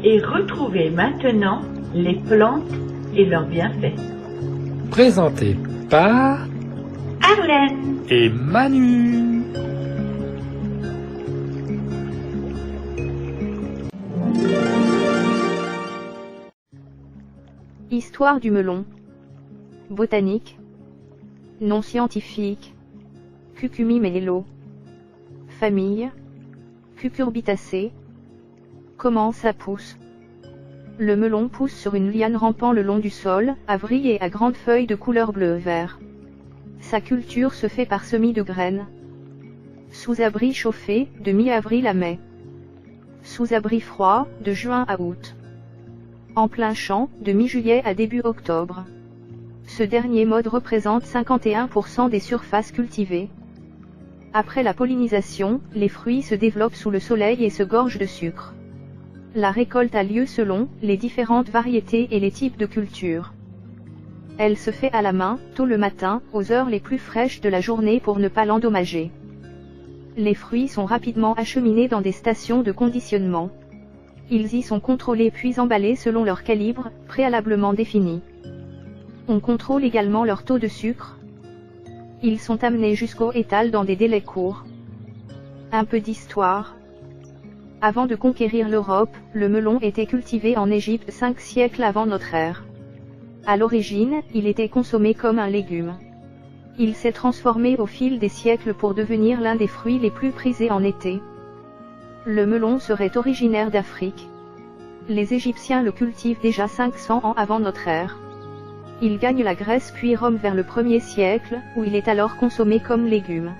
et retrouvez maintenant les plantes et leurs bienfaits. Présenté par Arlène et Manu. Histoire du melon. Botanique. Nom scientifique. Cucumimello. Famille. Cucurbitacées. Comment ça pousse? Le melon pousse sur une liane rampant le long du sol, à vrille et à grandes feuilles de couleur bleu-vert. Sa culture se fait par semis de graines. Sous abri chauffé, de mi-avril à mai. Sous abri froid, de juin à août. En plein champ, de mi-juillet à début octobre. Ce dernier mode représente 51% des surfaces cultivées. Après la pollinisation, les fruits se développent sous le soleil et se gorgent de sucre. La récolte a lieu selon les différentes variétés et les types de culture. Elle se fait à la main, tôt le matin, aux heures les plus fraîches de la journée pour ne pas l'endommager. Les fruits sont rapidement acheminés dans des stations de conditionnement. Ils y sont contrôlés puis emballés selon leur calibre, préalablement défini. On contrôle également leur taux de sucre. Ils sont amenés jusqu'au étal dans des délais courts. Un peu d'histoire. Avant de conquérir l'Europe, le melon était cultivé en Égypte 5 siècles avant notre ère. À l'origine, il était consommé comme un légume. Il s'est transformé au fil des siècles pour devenir l'un des fruits les plus prisés en été. Le melon serait originaire d'Afrique. Les Égyptiens le cultivent déjà 500 ans avant notre ère. Il gagne la Grèce puis Rome vers le 1er siècle, où il est alors consommé comme légume.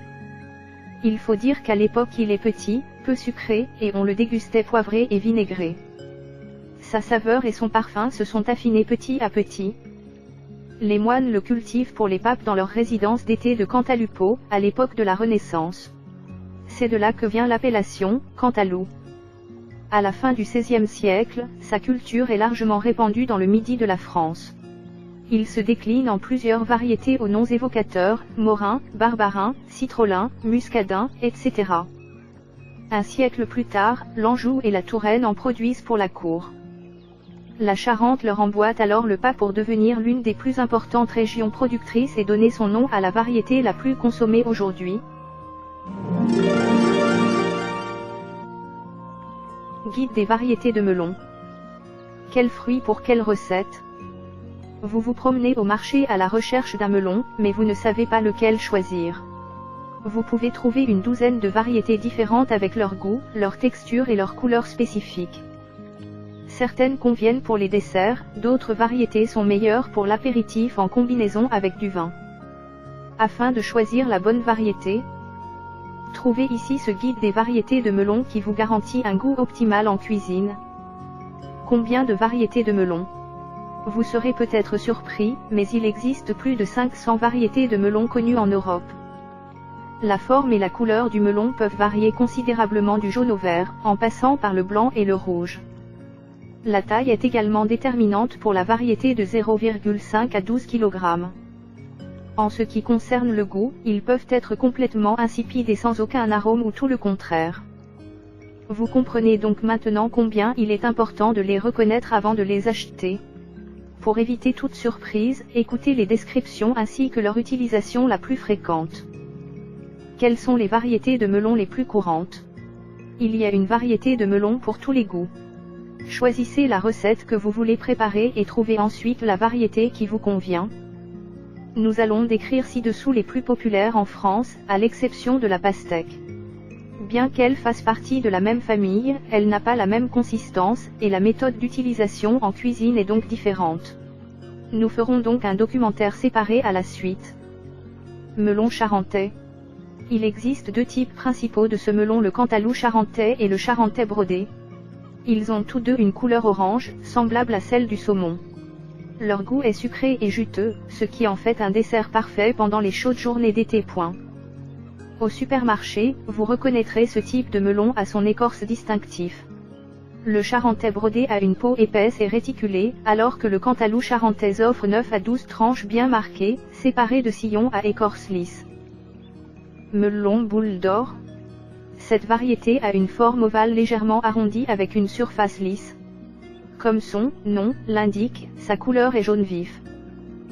Il faut dire qu'à l'époque il est petit, peu sucré, et on le dégustait poivré et vinaigré. Sa saveur et son parfum se sont affinés petit à petit. Les moines le cultivent pour les papes dans leur résidence d'été de Cantalupo, à l'époque de la Renaissance. C'est de là que vient l'appellation Cantalou. À la fin du XVIe siècle, sa culture est largement répandue dans le midi de la France. Il se décline en plusieurs variétés aux noms évocateurs, morin, barbarin, citrolin, muscadin, etc. Un siècle plus tard, l'Anjou et la Touraine en produisent pour la cour. La Charente leur emboîte alors le pas pour devenir l'une des plus importantes régions productrices et donner son nom à la variété la plus consommée aujourd'hui. Guide des variétés de melon. Quels fruits pour quelle recette? Vous vous promenez au marché à la recherche d'un melon, mais vous ne savez pas lequel choisir. Vous pouvez trouver une douzaine de variétés différentes avec leur goût, leur texture et leur couleur spécifiques. Certaines conviennent pour les desserts, d'autres variétés sont meilleures pour l'apéritif en combinaison avec du vin. Afin de choisir la bonne variété, trouvez ici ce guide des variétés de melon qui vous garantit un goût optimal en cuisine. Combien de variétés de melon? Vous serez peut-être surpris, mais il existe plus de 500 variétés de melon connues en Europe. La forme et la couleur du melon peuvent varier considérablement du jaune au vert, en passant par le blanc et le rouge. La taille est également déterminante pour la variété de 0,5 à 12 kg. En ce qui concerne le goût, ils peuvent être complètement insipides et sans aucun arôme ou tout le contraire. Vous comprenez donc maintenant combien il est important de les reconnaître avant de les acheter. Pour éviter toute surprise, écoutez les descriptions ainsi que leur utilisation la plus fréquente. Quelles sont les variétés de melon les plus courantes? Il y a une variété de melon pour tous les goûts. Choisissez la recette que vous voulez préparer et trouvez ensuite la variété qui vous convient. Nous allons décrire ci-dessous les plus populaires en France, à l'exception de la pastèque. Bien qu'elle fasse partie de la même famille, elle n'a pas la même consistance, et la méthode d'utilisation en cuisine est donc différente. Nous ferons donc un documentaire séparé à la suite. Melon charentais. Il existe deux types principaux de ce melon, le cantalou charentais et le charentais brodé. Ils ont tous deux une couleur orange, semblable à celle du saumon. Leur goût est sucré et juteux, ce qui en fait un dessert parfait pendant les chaudes journées d'été. Au supermarché, vous reconnaîtrez ce type de melon à son écorce distinctif. Le charentais brodé a une peau épaisse et réticulée, alors que le cantalou charentais offre 9 à 12 tranches bien marquées, séparées de sillons à écorce lisse. Melon boule d'or. Cette variété a une forme ovale légèrement arrondie avec une surface lisse. Comme son nom l'indique, sa couleur est jaune vif.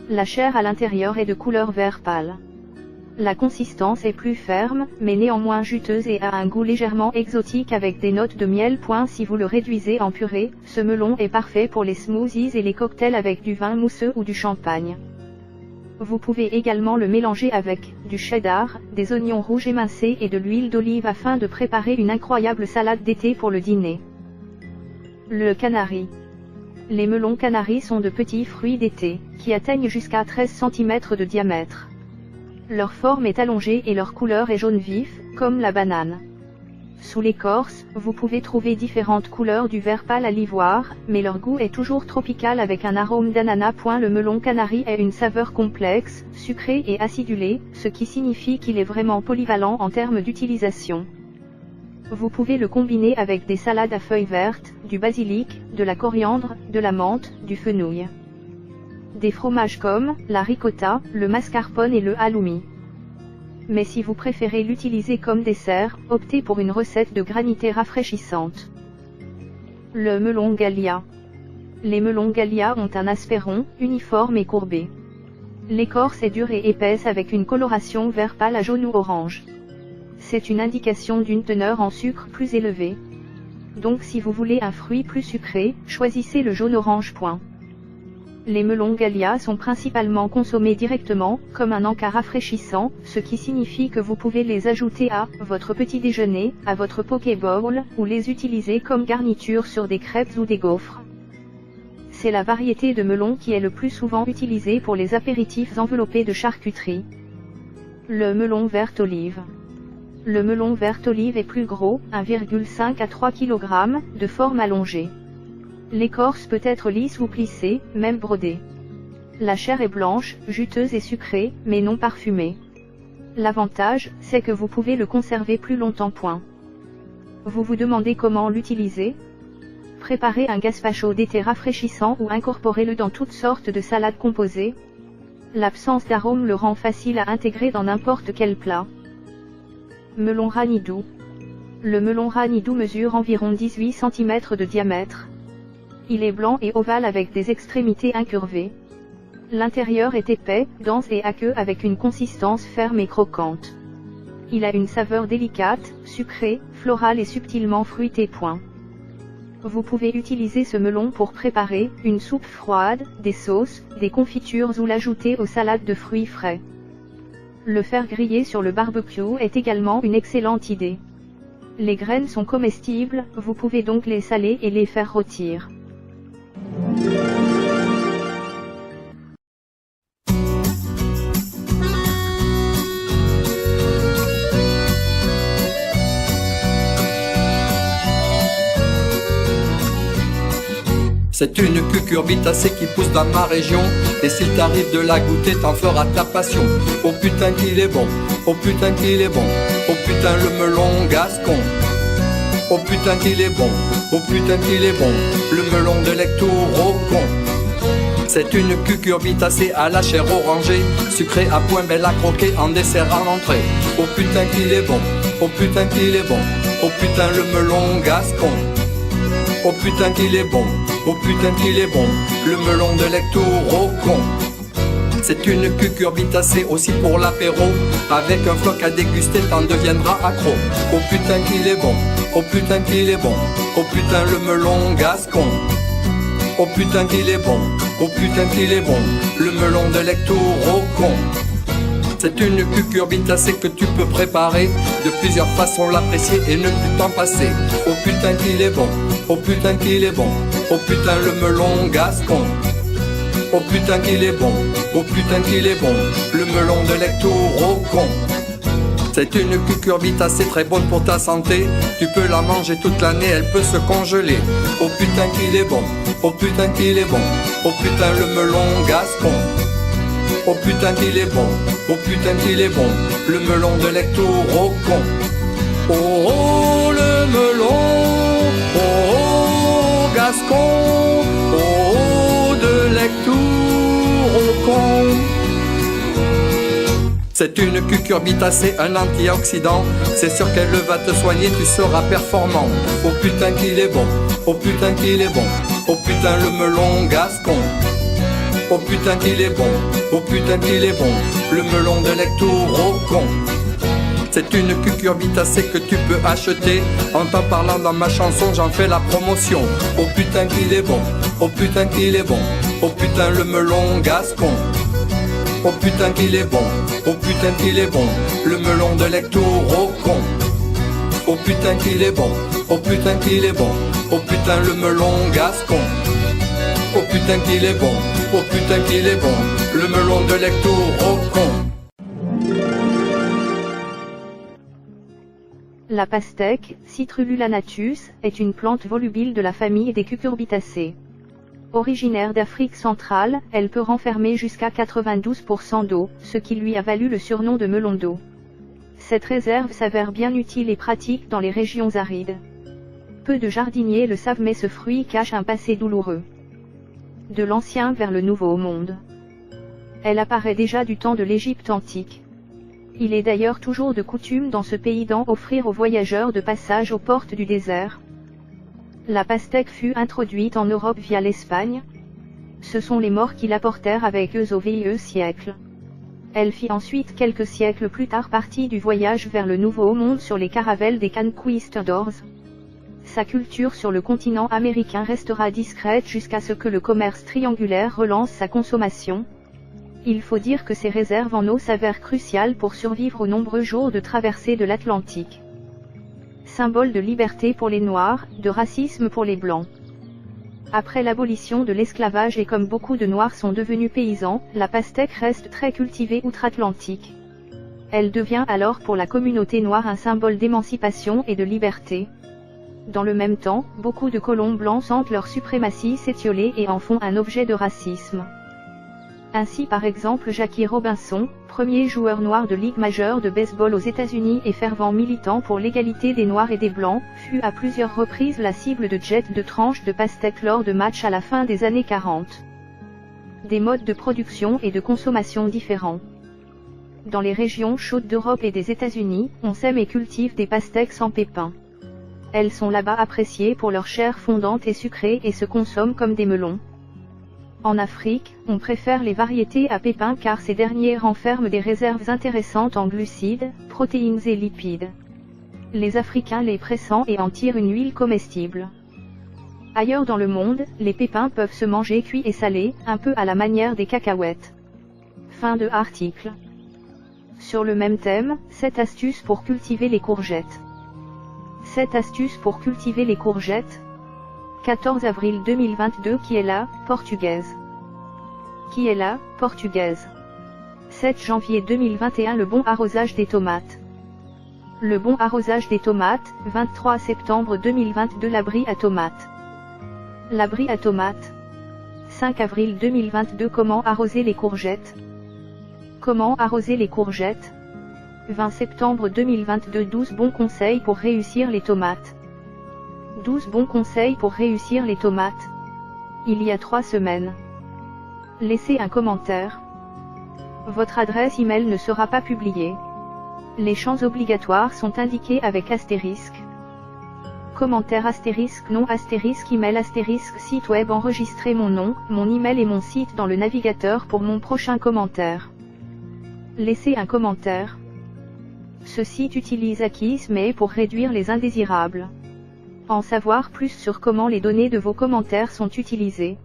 La chair à l'intérieur est de couleur vert pâle. La consistance est plus ferme, mais néanmoins juteuse et a un goût légèrement exotique avec des notes de miel. Si vous le réduisez en purée, ce melon est parfait pour les smoothies et les cocktails avec du vin mousseux ou du champagne. Vous pouvez également le mélanger avec du cheddar, des oignons rouges émincés et de l'huile d'olive afin de préparer une incroyable salade d'été pour le dîner. Le canari. Les melons canaris sont de petits fruits d'été, qui atteignent jusqu'à 13 cm de diamètre. Leur forme est allongée et leur couleur est jaune vif, comme la banane. Sous l'écorce, vous pouvez trouver différentes couleurs du vert pâle à l'ivoire, mais leur goût est toujours tropical avec un arôme d'ananas. Le melon canari a une saveur complexe, sucrée et acidulée, ce qui signifie qu'il est vraiment polyvalent en termes d'utilisation. Vous pouvez le combiner avec des salades à feuilles vertes, du basilic, de la coriandre, de la menthe, du fenouil. Des fromages comme la ricotta, le mascarpone et le halloumi. Mais si vous préférez l'utiliser comme dessert, optez pour une recette de granité rafraîchissante. Le melon Gallia. Les melons Gallia ont un aspect rond, uniforme et courbé. L'écorce est dure et épaisse avec une coloration vert pâle à jaune ou orange. C'est une indication d'une teneur en sucre plus élevée. Donc si vous voulez un fruit plus sucré, choisissez le jaune-orange. Les melons Gallia sont principalement consommés directement, comme un encas rafraîchissant, ce qui signifie que vous pouvez les ajouter à votre petit déjeuner, à votre poké bowl, ou les utiliser comme garniture sur des crêpes ou des gaufres. C'est la variété de melon qui est le plus souvent utilisée pour les apéritifs enveloppés de charcuterie. Le melon vert olive. Le melon vert olive est plus gros, 1,5 à 3 kg, de forme allongée. L'écorce peut être lisse ou plissée, même brodée. La chair est blanche, juteuse et sucrée, mais non parfumée. L'avantage, c'est que vous pouvez le conserver plus longtemps. Vous vous demandez comment l'utiliser? Préparez un gazpacho d'été rafraîchissant ou incorporez-le dans toutes sortes de salades composées. L'absence d'arôme le rend facile à intégrer dans n'importe quel plat. Melon ranidou. Le melon ranidou mesure environ 18 cm de diamètre. Il est blanc et ovale avec des extrémités incurvées. L'intérieur est épais, dense et aqueux avec une consistance ferme et croquante. Il a une saveur délicate, sucrée, florale et subtilement fruitée. Vous pouvez utiliser ce melon pour préparer une soupe froide, des sauces, des confitures ou l'ajouter aux salades de fruits frais. Le faire griller sur le barbecue est également une excellente idée. Les graines sont comestibles, vous pouvez donc les saler et les faire rôtir. C'est une cucurbitacée qui pousse dans ma région. Et s'il t'arrive de la goûter, t'en feras ta passion. Oh putain qu'il est bon, oh putain qu'il est bon, oh putain le melon gascon. Oh putain qu'il est bon, oh putain qu'il est bon, le melon de Lectourocon. C'est une cucurbitacée à la chair orangée, sucrée à point belle à croquer en dessert en entrée. Oh putain qu'il est bon, oh putain qu'il est bon, oh putain le melon gascon. Oh putain qu'il est bon, oh putain qu'il est bon, le melon de Lectourocon. C'est une cucurbitacée aussi pour l'apéro, avec un floc à déguster t'en deviendras accro. Oh putain qu'il est bon, oh putain qu'il est bon, oh putain le melon gascon. Oh putain qu'il est bon, oh putain qu'il est bon, le melon de Lectourocon. C'est une cucurbitacée que tu peux préparer de plusieurs façons, l'apprécier et ne plus t'en passer. Oh putain qu'il est bon, oh putain qu'il est bon, oh putain le melon gascon. Oh putain qu'il est bon, oh putain qu'il est bon, le melon de Lectourocon. C'est une cucurbitacée très bonne pour ta santé, tu peux la manger toute l'année, elle peut se congeler. Oh putain qu'il est bon, oh putain qu'il est bon, oh putain le melon gascon. Oh putain qu'il est bon, oh putain qu'il est bon, le melon de Lectourocon. Oh, oh le melon, oh, oh gascon, oh, oh de Lectourocon. C'est une cucurbitacée, un antioxydant. C'est sûr qu'elle va te soigner, tu seras performant. Oh putain qu'il est bon, oh putain qu'il est bon. Oh putain le melon gascon. Oh putain qu'il est bon, oh putain qu'il est bon. Le melon de Lectourocon. C'est une cucurbitacée que tu peux acheter. En t'en parlant dans ma chanson, j'en fais la promotion. Oh putain qu'il est bon, oh putain qu'il est bon. Oh putain le melon gascon. Oh putain qu'il est bon, oh putain qu'il est bon. Le melon de Lectourocon. Oh putain qu'il est bon, oh putain qu'il est bon. Oh putain le melon gascon. Oh putain qu'il est bon, oh putain qu'il est bon. Le melon de Lectourocon. La pastèque, Citrululanatus, est une plante volubile de la famille des cucurbitacées. Originaire d'Afrique centrale, elle peut renfermer jusqu'à 92% d'eau, ce qui lui a valu le surnom de melon d'eau. Cette réserve s'avère bien utile et pratique dans les régions arides. Peu de jardiniers le savent, mais ce fruit cache un passé douloureux. De l'Ancien vers le Nouveau Monde. Elle apparaît déjà du temps de l'Égypte antique. Il est d'ailleurs toujours de coutume dans ce pays d'en offrir aux voyageurs de passage aux portes du désert. La pastèque fut introduite en Europe via l'Espagne. Ce sont les Maures qui l'apportèrent avec eux au VIe siècle. Elle fit ensuite quelques siècles plus tard partie du voyage vers le Nouveau Monde sur les caravelles des conquistadors. Sa culture sur le continent américain restera discrète jusqu'à ce que le commerce triangulaire relance sa consommation. Il faut dire que ces réserves en eau s'avèrent cruciales pour survivre aux nombreux jours de traversée de l'Atlantique. Symbole de liberté pour les Noirs, de racisme pour les Blancs. Après l'abolition de l'esclavage et comme beaucoup de Noirs sont devenus paysans, la pastèque reste très cultivée outre-Atlantique. Elle devient alors pour la communauté noire un symbole d'émancipation et de liberté. Dans le même temps, beaucoup de colons blancs sentent leur suprématie s'étioler et en font un objet de racisme. Ainsi par exemple Jackie Robinson, premier joueur noir de Ligue majeure de baseball aux États-Unis et fervent militant pour l'égalité des Noirs et des Blancs, fut à plusieurs reprises la cible de jets de tranches de pastèque lors de matchs à la fin des années 40. Des modes de production et de consommation différents. Dans les régions chaudes d'Europe et des États-Unis, on sème et cultive des pastèques sans pépins. Elles sont là-bas appréciées pour leur chair fondante et sucrée et se consomment comme des melons. En Afrique, on préfère les variétés à pépins car ces derniers renferment des réserves intéressantes en glucides, protéines et lipides. Les Africains les pressant et en tirent une huile comestible. Ailleurs dans le monde, les pépins peuvent se manger cuits et salés, un peu à la manière des cacahuètes. Fin de article. Sur le même thème, 7 astuces pour cultiver les courgettes. 7 astuces pour cultiver les courgettes. 14 avril 2022. Qui est la portugaise? Qui est la portugaise? 7 janvier 2021. Le bon arrosage des tomates. Le bon arrosage des tomates. 23 septembre 2022. L'abri à tomates. L'abri à tomates. 5 avril 2022. Comment arroser les courgettes? Comment arroser les courgettes? 20 septembre 2022. 12 bons conseils pour réussir les tomates. 12 bons conseils pour réussir les tomates. Il y a 3 semaines. Laissez un commentaire. Votre adresse email ne sera pas publiée. Les champs obligatoires sont indiqués avec astérisque. Commentaire astérisque nom astérisque email astérisque site web. Enregistrez mon nom, mon email et mon site dans le navigateur pour mon prochain commentaire. Laissez un commentaire. Ce site utilise Akisme pour réduire les indésirables. En savoir plus sur comment les données de vos commentaires sont utilisées.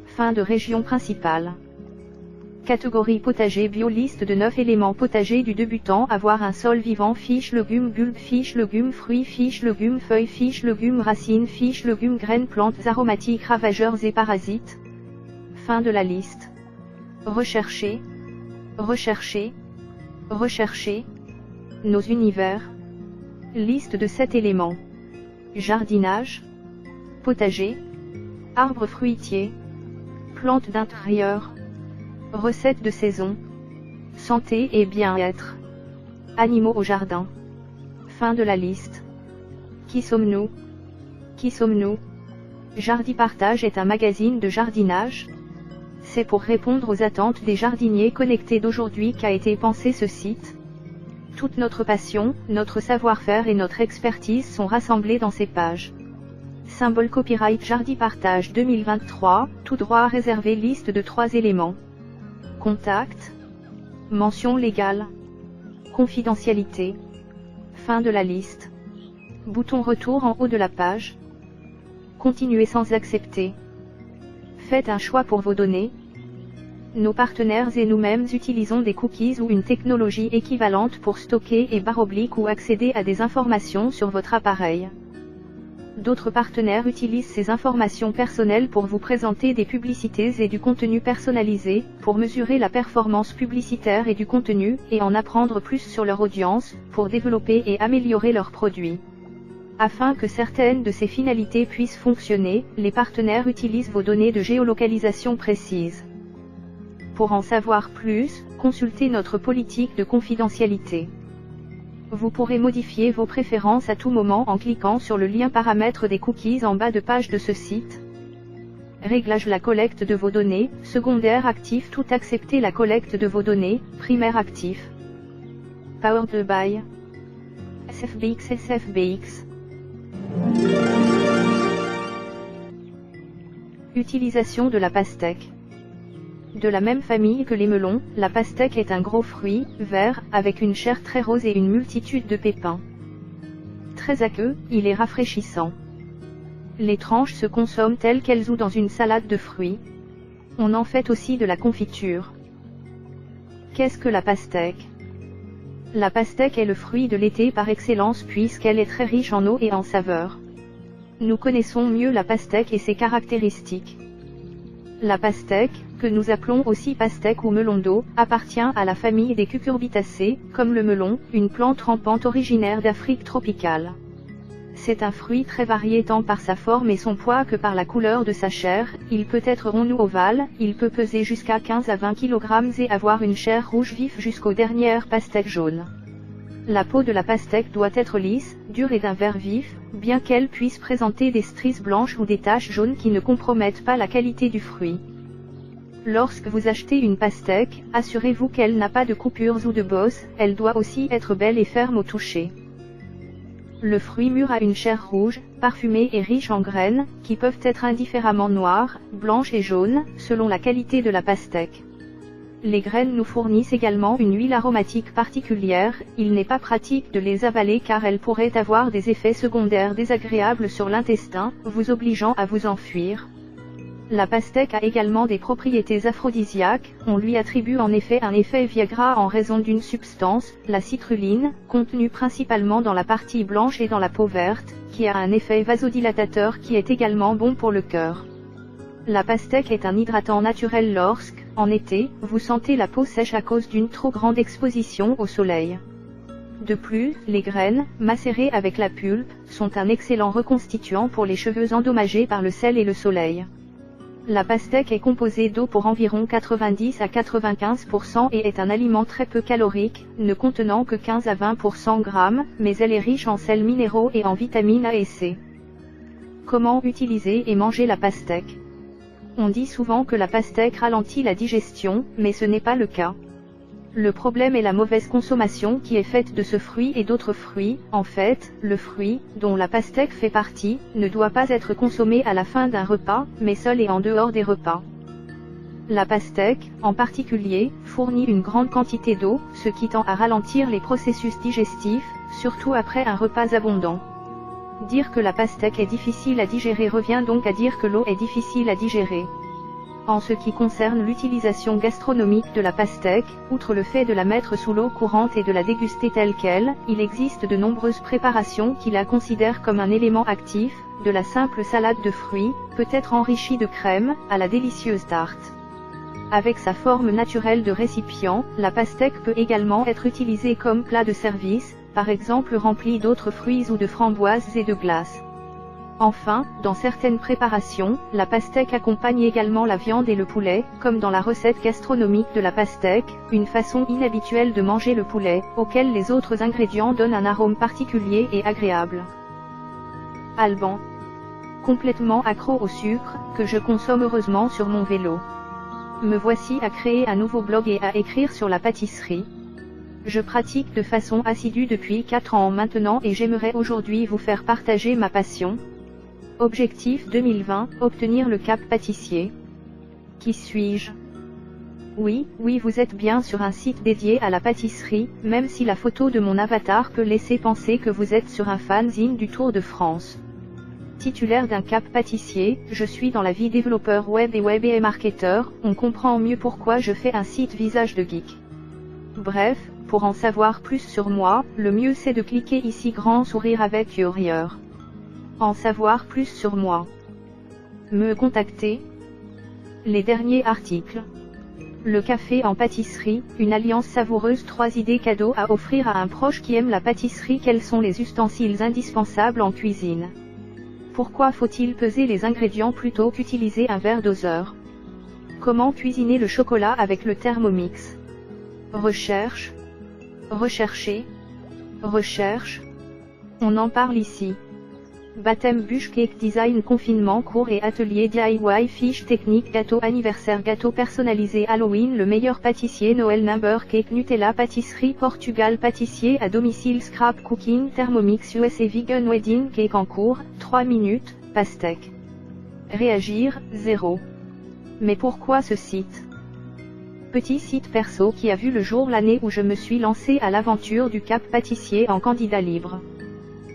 Fin de région principale. Catégorie potager bio. Liste de 9 éléments potagers du débutant. Avoir un sol vivant. Fiche légumes bulbes. Fiche légumes fruits. Fiche légumes feuilles. Fiche légumes racines. Fiche légumes graines. Plantes aromatiques ravageurs et parasites. Fin de la liste. Rechercher. Rechercher. Rechercher. Nos univers. Liste de 7 éléments. Jardinage. Potager. Arbres fruitiers. Plantes d'intérieur. Recettes de saison. Santé et bien-être. Animaux au jardin. Fin de la liste. Qui sommes-nous? Qui sommes-nous? Jardipartage est un magazine de jardinage. C'est pour répondre aux attentes des jardiniers connectés d'aujourd'hui qu'a été pensé ce site. Toute notre passion, notre savoir-faire et notre expertise sont rassemblés dans ces pages. Symbole copyright Jardipartage 2023, tout droit réservé liste de 3 éléments. Contact. Mention légale. Confidentialité. Fin de la liste. Bouton retour en haut de la page. Continuez sans accepter. Faites un choix pour vos données. Nos partenaires et nous-mêmes utilisons des cookies ou une technologie équivalente pour stocker et / ou accéder à des informations sur votre appareil. D'autres partenaires utilisent ces informations personnelles pour vous présenter des publicités et du contenu personnalisé, pour mesurer la performance publicitaire et du contenu, et en apprendre plus sur leur audience, pour développer et améliorer leurs produits. Afin que certaines de ces finalités puissent fonctionner, les partenaires utilisent vos données de géolocalisation précises. Pour en savoir plus, consultez notre politique de confidentialité. Vous pourrez modifier vos préférences à tout moment en cliquant sur le lien paramètres des cookies en bas de page de ce site. Réglage la collecte de vos données, secondaire actif tout accepter la collecte de vos données, primaire actif. Powered by SFBX. Utilisation de la pastèque. De la même famille que les melons, la pastèque est un gros fruit, vert, avec une chair très rose et une multitude de pépins. Très aqueux, il est rafraîchissant. Les tranches se consomment telles quelles ou dans une salade de fruits. On en fait aussi de la confiture. Qu'est-ce que la pastèque ? La pastèque est le fruit de l'été par excellence puisqu'elle est très riche en eau et en saveurs. Nous connaissons mieux la pastèque et ses caractéristiques. La pastèque, que nous appelons aussi pastèque ou melon d'eau, appartient à la famille des cucurbitacées, comme le melon, une plante rampante originaire d'Afrique tropicale. C'est un fruit très varié tant par sa forme et son poids que par la couleur de sa chair, il peut être rond ou ovale, il peut peser jusqu'à 15 à 20 kg et avoir une chair rouge vif jusqu'aux dernières pastèques jaunes. La peau de la pastèque doit être lisse, dure et d'un vert vif, bien qu'elle puisse présenter des stries blanches ou des taches jaunes qui ne compromettent pas la qualité du fruit. Lorsque vous achetez une pastèque, assurez-vous qu'elle n'a pas de coupures ou de bosses, elle doit aussi être belle et ferme au toucher. Le fruit mûr a une chair rouge, parfumée et riche en graines, qui peuvent être indifféremment noires, blanches et jaunes, selon la qualité de la pastèque. Les graines nous fournissent également une huile aromatique particulière, il n'est pas pratique de les avaler car elles pourraient avoir des effets secondaires désagréables sur l'intestin, vous obligeant à vous enfuir. La pastèque a également des propriétés aphrodisiaques, on lui attribue en effet un effet Viagra en raison d'une substance, la citrulline, contenue principalement dans la partie blanche et dans la peau verte, qui a un effet vasodilatateur qui est également bon pour le cœur. La pastèque est un hydratant naturel lorsque, en été, vous sentez la peau sèche à cause d'une trop grande exposition au soleil. De plus, les graines, macérées avec la pulpe, sont un excellent reconstituant pour les cheveux endommagés par le sel et le soleil. La pastèque est composée d'eau pour environ 90 à 95% et est un aliment très peu calorique, ne contenant que 15 à 20% grammes, mais elle est riche en sels minéraux et en vitamines A et C. Comment utiliser et manger la pastèque ? On dit souvent que la pastèque ralentit la digestion, mais ce n'est pas le cas. Le problème est la mauvaise consommation qui est faite de ce fruit et d'autres fruits. En fait, le fruit, dont la pastèque fait partie, ne doit pas être consommé à la fin d'un repas, mais seul et en dehors des repas. La pastèque, en particulier, fournit une grande quantité d'eau, ce qui tend à ralentir les processus digestifs, surtout après un repas abondant. Dire que la pastèque est difficile à digérer revient donc à dire que l'eau est difficile à digérer. En ce qui concerne l'utilisation gastronomique de la pastèque, outre le fait de la mettre sous l'eau courante et de la déguster telle qu'elle, il existe de nombreuses préparations qui la considèrent comme un élément actif, de la simple salade de fruits, peut être enrichie de crème, à la délicieuse tarte. Avec sa forme naturelle de récipient, la pastèque peut également être utilisée comme plat de service, par exemple rempli d'autres fruits ou de framboises et de glace. Enfin, dans certaines préparations, la pastèque accompagne également la viande et le poulet, comme dans la recette gastronomique de la pastèque, une façon inhabituelle de manger le poulet, auquel les autres ingrédients donnent un arôme particulier et agréable. Alban. Complètement accro au sucre, que je consomme heureusement sur mon vélo. Me voici à créer un nouveau blog et à écrire sur la pâtisserie. Je pratique de façon assidue depuis 4 ans maintenant et j'aimerais aujourd'hui vous faire partager ma passion. Objectif 2020, obtenir le cap pâtissier. Qui suis-je? Oui, vous êtes bien sur un site dédié à la pâtisserie, même si la photo de mon avatar peut laisser penser que vous êtes sur un fanzine du Tour de France. Titulaire d'un cap pâtissier, je suis dans la vie développeur web et marketeur, on comprend mieux pourquoi je fais un site visage de geek. Bref, pour en savoir plus sur moi, le mieux c'est de cliquer ici grand sourire avec Curieux. En savoir plus sur moi. Me contacter. Les derniers articles. Le café en pâtisserie, une alliance savoureuse, 3 idées cadeaux à offrir à un proche qui aime la pâtisserie. Quels sont les ustensiles indispensables en cuisine? Pourquoi faut-il peser les ingrédients plutôt qu'utiliser un verre doseur? Comment cuisiner le chocolat avec le Thermomix? Recherche. Rechercher. Recherche. On en parle ici. Baptême, bûche, cake design, confinement, cours et atelier DIY, fiche technique, gâteau anniversaire, gâteau personnalisé Halloween, le meilleur pâtissier, Noël, number cake, Nutella, pâtisserie Portugal, pâtissier à domicile, scrap cooking, Thermomix USA, vegan wedding cake en cours, 3 minutes, pastèque. Réagir, 0. Mais pourquoi ce site? Petit site perso qui a vu le jour l'année où je me suis lancé à l'aventure du cap pâtissier en candidat libre.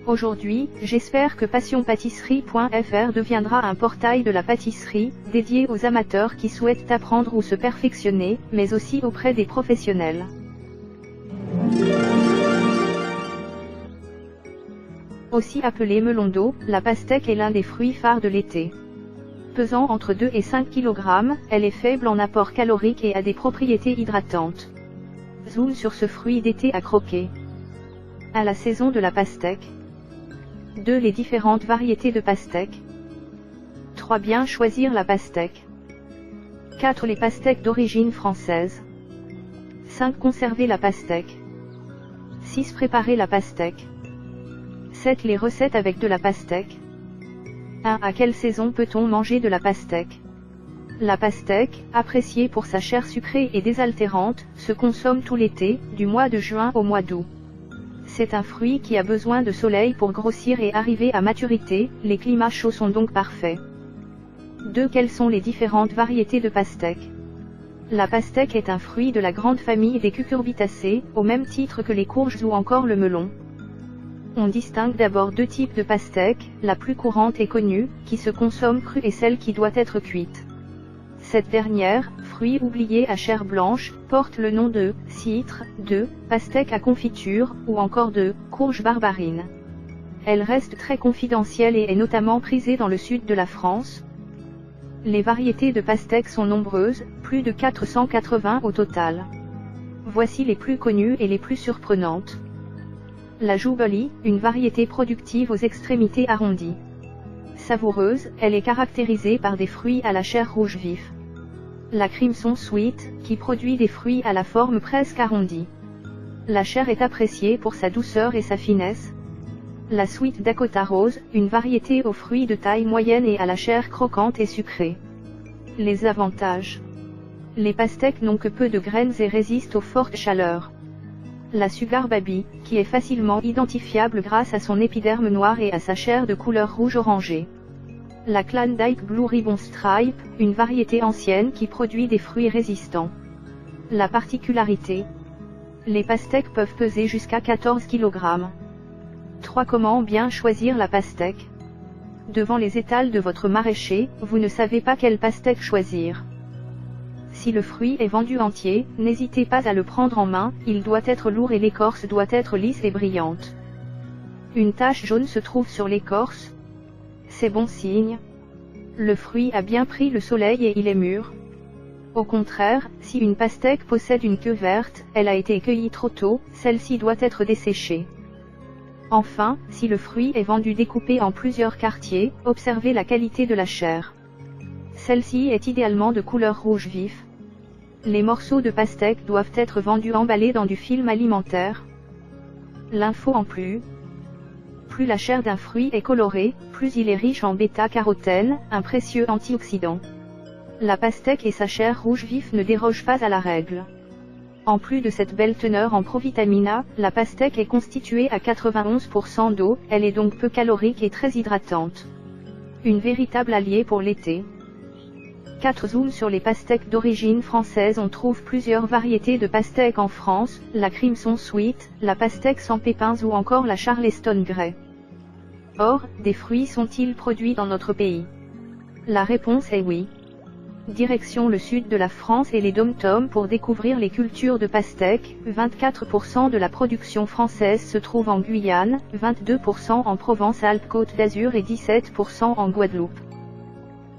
Aujourd'hui, j'espère que passionpâtisserie.fr deviendra un portail de la pâtisserie, dédié aux amateurs qui souhaitent apprendre ou se perfectionner, mais aussi auprès des professionnels. Aussi appelé melon d'eau, la pastèque est l'un des fruits phares de l'été. Pesant entre 2 et 5 kg, elle est faible en apport calorique et a des propriétés hydratantes. Zoom sur ce fruit d'été à croquer. À la saison de la pastèque. 2. Les différentes variétés de pastèque. 3. Bien choisir la pastèque. 4. Les pastèques d'origine française. 5. Conserver la pastèque. 6. Préparer la pastèque. 7. Les recettes avec de la pastèque. 1. À quelle saison peut-on manger de la pastèque? La pastèque, appréciée pour sa chair sucrée et désaltérante, se consomme tout l'été, du mois de juin au mois d'août. C'est un fruit qui a besoin de soleil pour grossir et arriver à maturité, les climats chauds sont donc parfaits. 2. Quelles sont les différentes variétés de pastèque? La pastèque est un fruit de la grande famille des cucurbitacées, au même titre que les courges ou encore le melon. On distingue d'abord 2 types de pastèque, la plus courante et connue, qui se consomme crue et celle qui doit être cuite. Cette dernière, fruit oublié à chair blanche, porte le nom de citre, de pastèque à confiture, ou encore de courge barbarine. Elle reste très confidentielle et est notamment prisée dans le sud de la France. Les variétés de pastèque sont nombreuses, plus de 480 au total. Voici les plus connues et les plus surprenantes. La Joubeli, une variété productive aux extrémités arrondies. Savoureuse, elle est caractérisée par des fruits à la chair rouge vif. La Crimson Sweet, qui produit des fruits à la forme presque arrondie. La chair est appréciée pour sa douceur et sa finesse. La Sweet Dakota Rose, une variété aux fruits de taille moyenne et à la chair croquante et sucrée. Les avantages. Les pastèques n'ont que peu de graines et résistent aux fortes chaleurs. La Sugar Baby, qui est facilement identifiable grâce à son épiderme noir et à sa chair de couleur rouge orangé. La Klondike Blue Ribbon Stripe, une variété ancienne qui produit des fruits résistants. La particularité. Les pastèques peuvent peser jusqu'à 14 kg. 3. Comment bien choisir la pastèque? Devant les étals de votre maraîcher, vous ne savez pas quelle pastèque choisir. Si le fruit est vendu entier, n'hésitez pas à le prendre en main, il doit être lourd et l'écorce doit être lisse et brillante. Une tache jaune se trouve sur l'écorce. C'est bon signe. Le fruit a bien pris le soleil et il est mûr. Au contraire, si une pastèque possède une queue verte, elle a été cueillie trop tôt, celle-ci doit être desséchée. Enfin, si le fruit est vendu découpé en plusieurs quartiers, observez la qualité de la chair. Celle-ci est idéalement de couleur rouge vif. Les morceaux de pastèque doivent être vendus emballés dans du film alimentaire. L'info en plus. Plus la chair d'un fruit est colorée, plus il est riche en bêta-carotène, un précieux antioxydant. La pastèque et sa chair rouge vif ne dérogent pas à la règle. En plus de cette belle teneur en provitamine A, la pastèque est constituée à 91% d'eau, elle est donc peu calorique et très hydratante. Une véritable alliée pour l'été. 4 zoom sur les pastèques d'origine française. On trouve plusieurs variétés de pastèques en France, la Crimson Sweet, la pastèque sans pépins ou encore la Charleston Grey. Or, des fruits sont-ils produits dans notre pays? La réponse est oui. Direction le sud de la France et les dom-toms pour découvrir les cultures de pastèques. 24% de la production française se trouve en Guyane, 22% en Provence-Alpes-Côte d'Azur et 17% en Guadeloupe.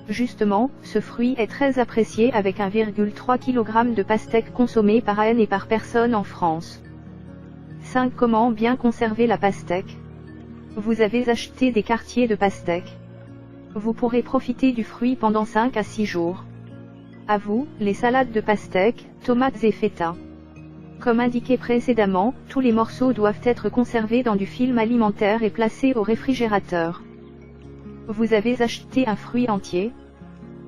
Justement, ce fruit est très apprécié avec 1,3 kg de pastèques consommées par an et par personne en France. 5. Comment bien conserver la pastèque? Vous avez acheté des quartiers de pastèque. Vous pourrez profiter du fruit pendant 5 à 6 jours. À vous, les salades de pastèques, tomates et feta. Comme indiqué précédemment, tous les morceaux doivent être conservés dans du film alimentaire et placés au réfrigérateur. Vous avez acheté un fruit entier.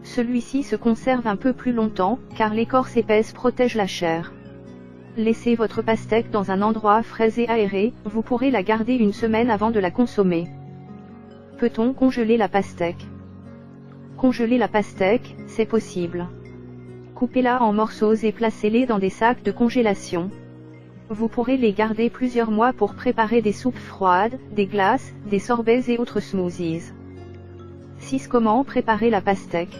Celui-ci se conserve un peu plus longtemps, car l'écorce épaisse protège la chair. Laissez votre pastèque dans un endroit frais et aéré, vous pourrez la garder une semaine avant de la consommer. Peut-on congeler la pastèque? Congeler la pastèque, c'est possible. Coupez-la en morceaux et placez-les dans des sacs de congélation. Vous pourrez les garder plusieurs mois pour préparer des soupes froides, des glaces, des sorbets et autres smoothies. 6. Comment préparer la pastèque?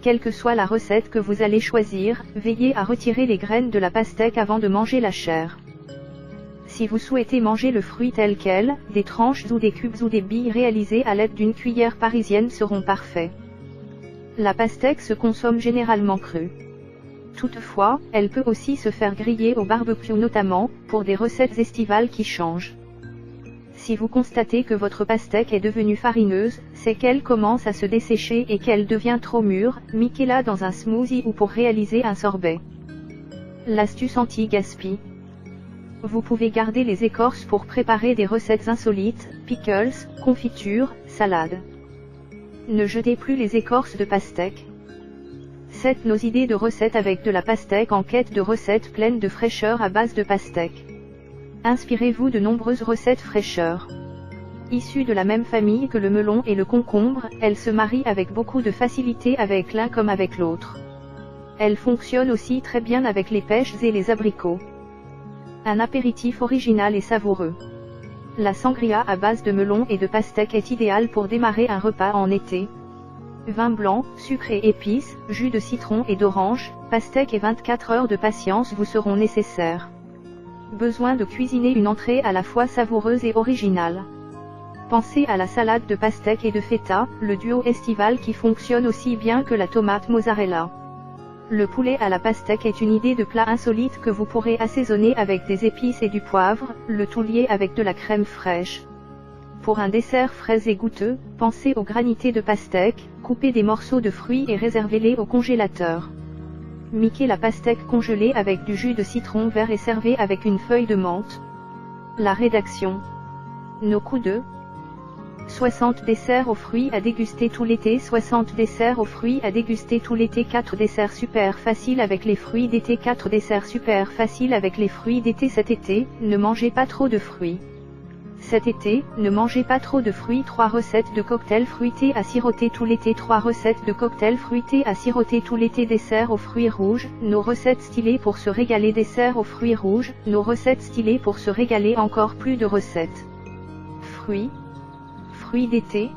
Quelle que soit la recette que vous allez choisir, veillez à retirer les graines de la pastèque avant de manger la chair. Si vous souhaitez manger le fruit tel quel, des tranches ou des cubes ou des billes réalisées à l'aide d'une cuillère parisienne seront parfaits. La pastèque se consomme généralement crue. Toutefois, elle peut aussi se faire griller au barbecue notamment, pour des recettes estivales qui changent. Si vous constatez que votre pastèque est devenue farineuse, c'est qu'elle commence à se dessécher et qu'elle devient trop mûre, miquez-la dans un smoothie ou pour réaliser un sorbet. L'astuce anti-gaspi. Vous pouvez garder les écorces pour préparer des recettes insolites, pickles, confitures, salades. Ne jetez plus les écorces de pastèque. 7. Nos idées de recettes avec de la pastèque. En quête de recettes pleines de fraîcheur à base de pastèque. Inspirez-vous de nombreuses recettes fraîcheur. Issues de la même famille que le melon et le concombre, elles se marient avec beaucoup de facilité avec l'un comme avec l'autre. Elles fonctionnent aussi très bien avec les pêches et les abricots. Un apéritif original et savoureux. La sangria à base de melon et de pastèque est idéale pour démarrer un repas en été. Vin blanc, sucre et épices, jus de citron et d'orange, pastèque et 24 heures de patience vous seront nécessaires. Besoin de cuisiner une entrée à la fois savoureuse et originale. Pensez à la salade de pastèque et de feta, le duo estival qui fonctionne aussi bien que la tomate mozzarella. Le poulet à la pastèque est une idée de plat insolite que vous pourrez assaisonner avec des épices et du poivre, le tout lié avec de la crème fraîche. Pour un dessert frais et goûteux, pensez au granité de pastèque, coupez des morceaux de fruits et réservez-les au congélateur. Miquez la pastèque congelée avec du jus de citron vert et servez avec une feuille de menthe. La rédaction. Nos coups de 60 desserts aux fruits à déguster tout l'été. 60 desserts aux fruits à déguster tout l'été. 4 desserts super faciles avec les fruits d'été. 4 desserts super faciles avec les fruits d'été. Cet été, ne mangez pas trop de fruits. Cet été, ne mangez pas trop de fruits. 3 recettes de cocktails fruités à siroter tout l'été. 3 recettes de cocktails fruités à siroter tout l'été. Dessert aux fruits rouges, nos recettes stylées pour se régaler. Dessert aux fruits rouges, nos recettes stylées pour se régaler. Encore plus de recettes. Fruits d'été,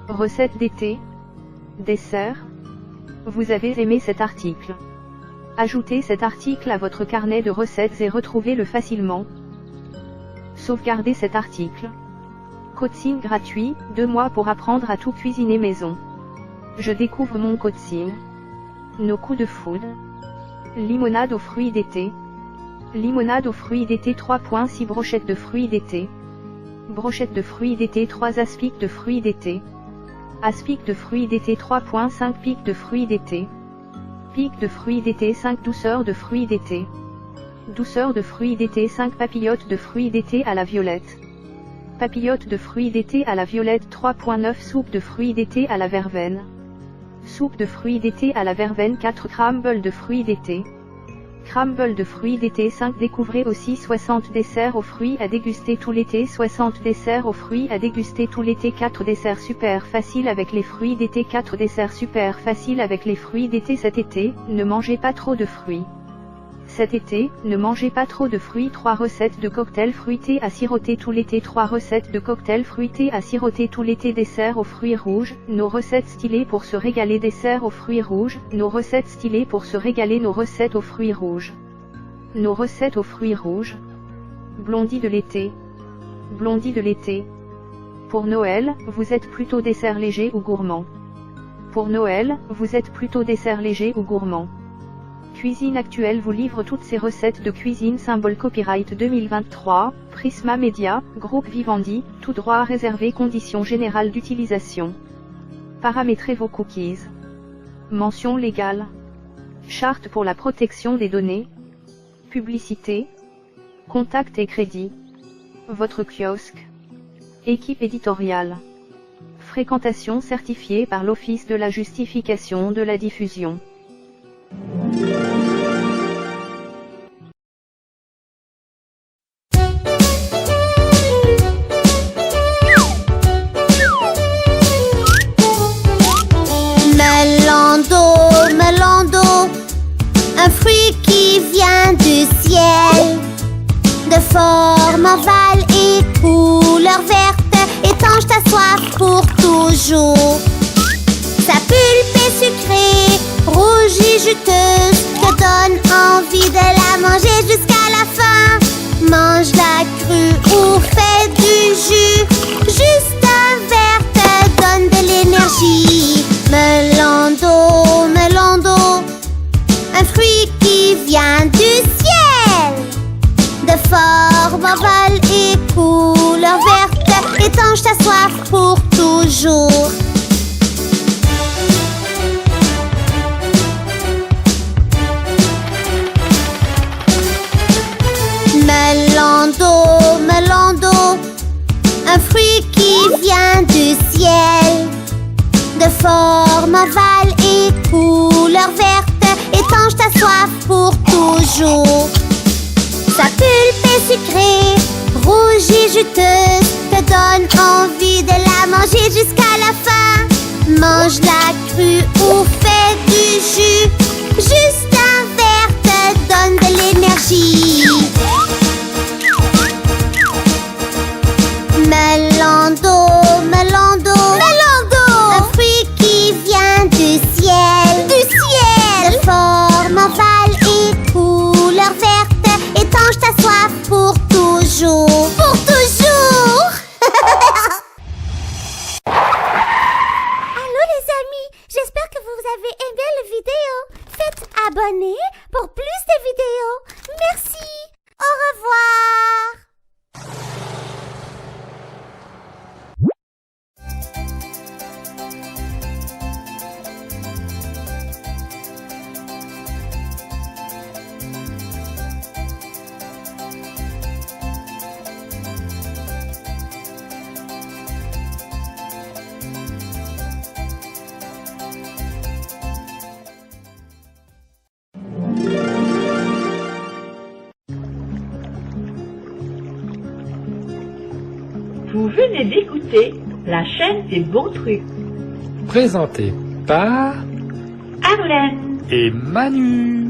recettes d'été, dessert. Vous avez aimé cet article? Ajoutez cet article à votre carnet de recettes et retrouvez-le facilement. Sauvegardez cet article. Coaching gratuit, 2 mois pour apprendre à tout cuisiner maison. Je découvre mon coaching. Nos coups de foudre. Limonade aux fruits d'été. Limonade aux fruits d'été. 3.6 brochettes de fruits d'été. Brochette de fruits d'été. 3 aspics de fruits d'été. Aspics de fruits d'été. 3.5 pics de fruits d'été. Pics de fruits d'été. 5 douceurs de fruits d'été. Douceur de fruits d'été. 5 papillotes de fruits d'été à la violette. Papillotes de fruits d'été à la violette. 3.9 soupe de fruits d'été à la verveine. Soupe de fruits d'été à la verveine 4 crumbles de fruits d'été. Crumble de fruits d'été 5. Découvrez aussi 60 desserts aux fruits à déguster tout l'été. 60 desserts aux fruits à déguster tout l'été. 4 desserts super faciles avec les fruits d'été. 4 desserts super faciles avec les fruits d'été. Cet été, ne mangez pas trop de fruits. Cet été, ne mangez pas trop de fruits. 3 recettes de cocktails fruités à siroter tout l'été. 3 recettes de cocktails fruités à siroter tout l'été. Dessert aux fruits rouges, nos recettes stylées pour se régaler. Dessert aux fruits rouges, nos recettes stylées pour se régaler. Nos recettes aux fruits rouges. Nos recettes aux fruits rouges. Blondie de l'été. Blondie de l'été. Pour Noël, vous êtes plutôt dessert léger ou gourmand. Pour Noël, vous êtes plutôt dessert léger ou gourmand. Cuisine Actuelle vous livre toutes ses recettes de cuisine. Symbole copyright 2023, Prisma Media, groupe Vivendi, tout droit réservé. Conditions générales d'utilisation. Paramétrez vos cookies. Mention légale. Charte pour la protection des données. Publicité. Contact et crédit. Votre kiosque. Équipe éditoriale. Fréquentation certifiée par l'Office de la justification de la diffusion. Melando, melando, un fruit qui vient du ciel, de forme ovale et couleur verte, étanche ta soif pour toujours. Sa pulpe est sucrée, rouge et juteuse, te donne envie de la manger jusqu'à la fin. Mange-la crue ou fais du jus, juste un verre te donne de l'énergie. Melando, melando, un fruit qui vient du ciel, de forme ovale et couleur verte, étanche ta soif pour toujours. Melando, melando, un fruit qui vient du ciel, de forme ovale et couleur verte, étanche ta soif pour toujours. Sa pulpe est sucrée, rouge et juteuse, te donne envie de la manger jusqu'à la fin. Mange-la crue ou fais du jus, juste un verre te donne de l'énergie. Melando, melando, melando, un fruit qui vient du ciel, de forme ovale et couleur verte, étanche ta soif pour toujours, pour toujours. Allô les amis, j'espère que vous avez aimé la vidéo. Faites abonner pour plus de vidéos. Merci, au revoir. Vous venez d'écouter la chaîne des bons trucs. Présenté par Arlène et Manu.